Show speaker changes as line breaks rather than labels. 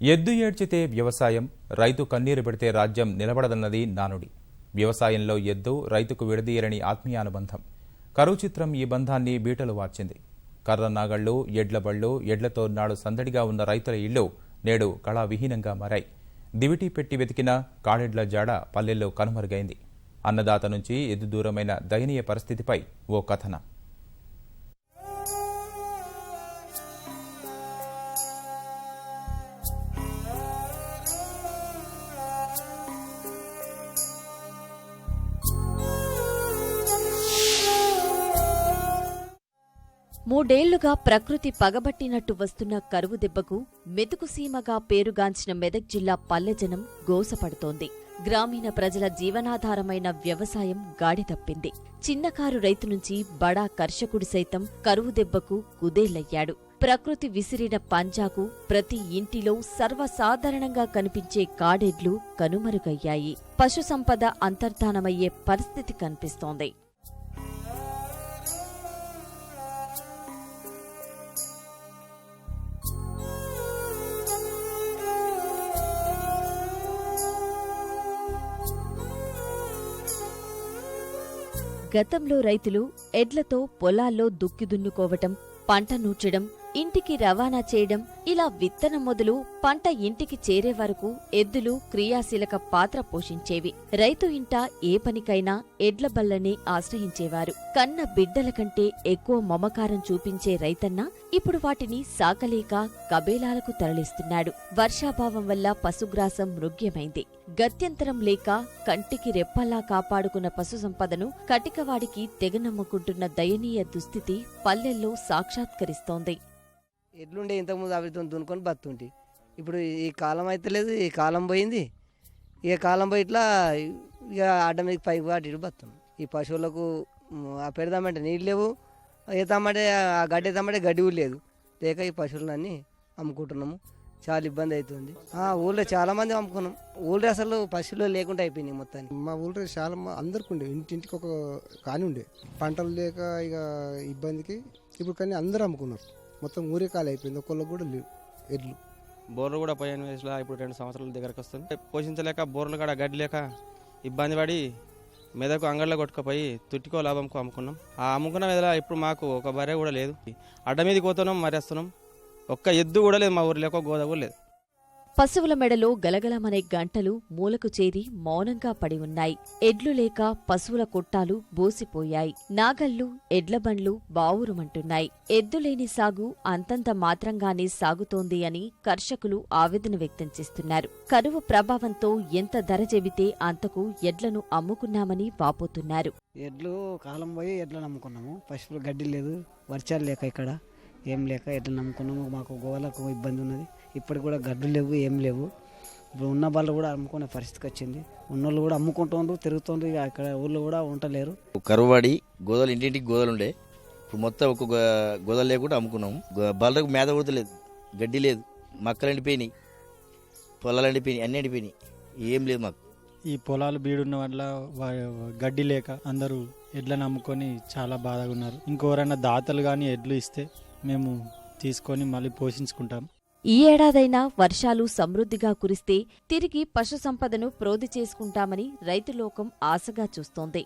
ఎద్దు ఏడ్చితే వ్యవసాయం, రైతు కన్నీరు పెడితే రాజ్యం నిలబడదన్నది నానుడి. వ్యవసాయంలో ఎద్దు రైతుకు విడదీయరని ఆత్మీయానుబంధం. కరువు చిత్రం ఈ బంధాన్ని బీటలు వార్చింది. కర్ర నాగళ్లు, ఎడ్ల బళ్లు, ఎడ్లతో నాడు సందడిగా ఉన్న రైతుల ఇళ్లు నేడు కళావిహీనంగా మారాయి. దివిటి పెట్టి వెతికిన కాడెడ్ల జాడ పల్లెల్లో కనుమరుగైంది. అన్నదాత నుంచి ఎద్దు దూరమైన దయనీయ పరిస్థితిపై ఓ కథనం.
మూడేళ్లుగా ప్రకృతి పగబట్టినట్టు వస్తున్న కరువు దెబ్బకు మెతుకుసీమగా పేరుగాంచిన మెదక్ జిల్లా పల్లెజనం గోసపడుతోంది. గ్రామీణ ప్రజల జీవనాధారమైన వ్యవసాయం గాడి తప్పింది. చిన్నకారు రైతు నుంచి బడా కర్షకుడు సైతం కరువు దెబ్బకు కుదేలయ్యాడు. ప్రకృతి విసిరిన పంజాకు ప్రతి ఇంటిలో సర్వసాధారణంగా కనిపించే కాడెడ్లు కనుమరుగయ్యాయి. పశు సంపద అంతర్ధానమయ్యే పరిస్థితి కనిపిస్తోంది. గతంలో రైతులు ఎడ్లతో పొలాల్లో దుక్కి దున్నుకోవటం, పంట నూర్చడం, ఇంటికి రవాణా చేయడం, ఇలా విత్తనం మొదలు పంట ఇంటికి చేరే వరకు ఎద్దులు క్రియాశీలక పాత్ర పోషించేవి. రైతు ఇంట ఏ పనికైనా ఎడ్ల బళ్లని ఆశ్రయించేవారు. కన్న బిడ్డల కంటే ఎక్కువ మమకారం చూపించే రైతన్న ఇప్పుడు వాటిని సాకలేక కబేలాలకు తరలిస్తున్నాడు. వర్షాభావం వల్ల పశుగ్రాసం మృగ్యమైంది. గత్యంతరం లేక కంటికి రెప్పల్లా కాపాడుకున్న పశు సంపదను కటికవాడికి తెగనమ్ముకుంటున్న దయనీయ దుస్థితి పల్లెల్లో సాక్షాత్కరిస్తోంది.
ఎడ్లుండే ఇంతకుముందు అవితో దున్నుకొని బతుంటి. ఇప్పుడు ఈ కాలం అయితే లేదు, ఈ కాలం పోయింది. ఇక కాలం పోయి ఇట్లా ఇక అడ్డ మీద పైకి వాటి ఇటు బతున్నాం. ఈ పశువులకు పెడదామంటే నీళ్ళు లేవు, వేద్దామంటే ఆ గడ్డి వేద్దామంటే గడ్డి లేదు. లేక ఈ పశువులన్నీ అమ్ముకుంటున్నాము. చాలా ఇబ్బంది అవుతుంది. ఊళ్ళో చాలా మంది అమ్ముకున్నాం. ఊళ్ళో అసలు పశువులు లేకుండా అయిపోయినాయి మొత్తానికి.
మా ఊళ్ళో చాలా అందరికి ఉండే, ఇంటింటికి ఒక కాని ఉండే. పంటలు లేక ఇక ఇబ్బందికి ఇప్పుడు కానీ అందరూ అమ్ముకున్నారు. మొత్తం ఊరే కాలు అయిపోయింది. ఒకళ్ళకి కూడా లేవు ఎడ్లు.
బోర్లు కూడా పోయిన వయసులో ఇప్పుడు 2 సంవత్సరాల దగ్గరకు వస్తుంది. పోషించలేక బోర్లు కూడా గడ్డి లేక ఇబ్బంది పడి మెదకు అంగళ్ళలో కొట్టుకుపోయి తుట్టికో లాభంకు అమ్ముకున్నాం. ఆ అమ్ముకున్న మీద ఇప్పుడు మాకు ఒక బర్రె కూడా లేదు. అడ్డ మీదకి పోతున్నాం, మరేస్తున్నాం. ఒక్క ఎద్దు కూడా లేదు మా ఊరిలో, ఒక గోద కూడా లేదు.
పశువుల మెడలో గలగలమనే గంటలు మూలకు చేరి మౌనంగా పడి ఉన్నాయి. ఎడ్లు లేక పశువుల కొట్టాలు బోసిపోయాయి. నాగళ్లు, ఎడ్లబండ్లు బావురుమంటున్నాయి. ఎద్దులేని సాగు అంతంత మాత్రంగానే సాగుతోంది అని కర్షకులు ఆవేదన వ్యక్తం చేస్తున్నారు. కరువు ప్రభావంతో ఎంత ధర చెబితే అంతకు ఎడ్లను అమ్ముకున్నామని వాపోతున్నారు.
ఎడ్లు కాలం పోయి ఎడ్లను అమ్ముకున్నాము. పశువులు గడ్డి లేదు, వర్షాలు లేక ఇక్కడ ఏం లేక ఎడ్లను నమ్ముకున్నాము. మాకు గోవాలకు ఇబ్బంది ఉన్నది. ఇప్పటికి కూడా గడ్డు లేవు, ఏం లేవు. ఇప్పుడు ఉన్న వాళ్ళు కూడా అమ్ముకునే పరిస్థితికి వచ్చింది. ఉన్నోళ్ళు కూడా అమ్ముకుంటుండ్రు, తిరుగుతుండ్రు. ఇక ఇక్కడ ఊళ్ళో కూడా ఉండలేరు.
కరువుబడి గోదలు ఇంటింటికి గోదలు ఉండే. ఇప్పుడు మొత్తం ఒక గోదలు లేకుండా అమ్ముకున్నాము. బళ్ళకు మేత కూడా లేదు, గడ్డి లేదు. మక్కలు ఎండిపోయినాయి, పొలాలు ఎండిపోయినాయి, అన్ని ఎండిపోయినాయి. ఏం లేదు మాకు.
ఈ పొలాలు బీడున్న వల్ల గడ్డి లేక అందరూ ఎడ్లను అమ్ముకొని చాలా బాధగా ఉన్నారు. ఇంకెవరైనా దాతలు కానీ ఎడ్లు ఇస్తే మేము తీసుకొని మళ్ళీ పోషించుకుంటాం.
ఈ ఏడాదైనా వర్షాలు సమృద్ధిగా కురిస్తే తిరిగి పశు సంపదను ప్రోధి చేసుకుంటామని రైతులోకం ఆశగా చూస్తోంది.